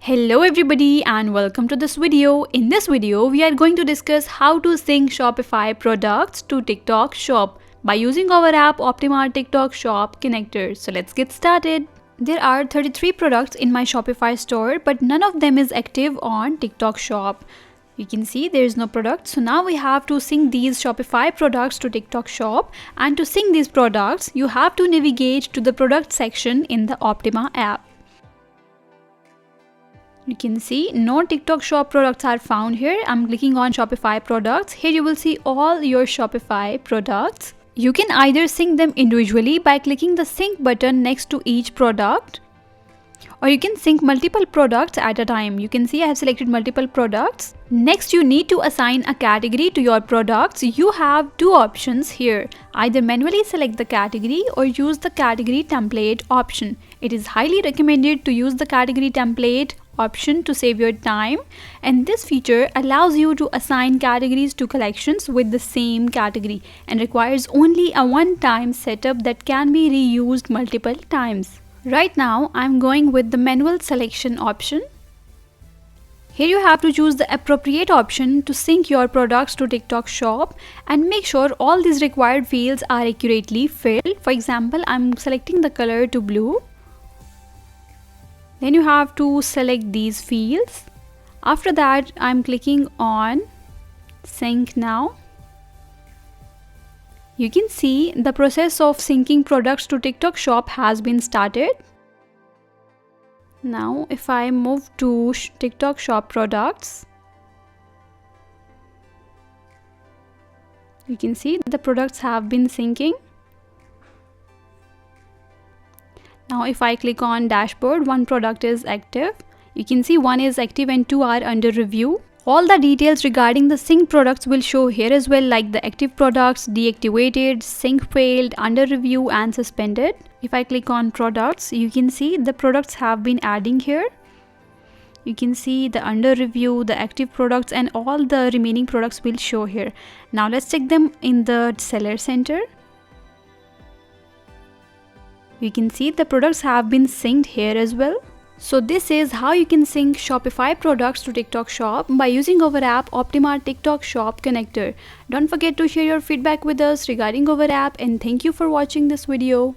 Hello everybody and welcome to this video. In this video, we are going to discuss how to sync Shopify products to TikTok Shop by using our app Optima TikTok Shop connector. So let's get started. There are 33 products in my Shopify store, but none of them is active on TikTok Shop. You can see there is no product. So now we have to sync these Shopify products to TikTok Shop, and to sync these products, you have to navigate to the product section in the Optima app. You can see no TikTok Shop products are found here. I'm clicking on Shopify products. Here you will see all your Shopify products. You can either sync them individually by clicking the sync button next to each product, or you can sync multiple products at a time. You can see I have selected multiple products. Next, you need to assign a category to your products. You have two options here. Either manually select the category or use the category template option. It is highly recommended to use the category template option to save your time, and this feature allows you to assign categories to collections with the same category and requires only a one-time setup that can be reused multiple times. Right now I'm going with the manual selection option. Here you have to choose the appropriate option to sync your products to TikTok Shop and make sure all these required fields are accurately filled. For example, I'm selecting the color to blue. Then you have to select these fields. After that, I'm clicking on Sync Now. You can see the process of syncing products to TikTok Shop has been started. Now, if I move to TikTok Shop products, you can see the products have been syncing. Now if I click on dashboard, one product is active. You can see one is active and two are under review. All the details regarding the sync products will show here as well, like the active products, deactivated, sync failed, under review and suspended. If I click on products, you can see the products have been adding here. You can see the under review, the active products, and all the remaining products will show here. Now let's check them in the seller center. You can see the products have been synced here as well. So this is how you can sync Shopify products to TikTok Shop by using our app Optima TikTok Shop connector. Don't forget to share your feedback with us regarding our app, and thank you for watching this video.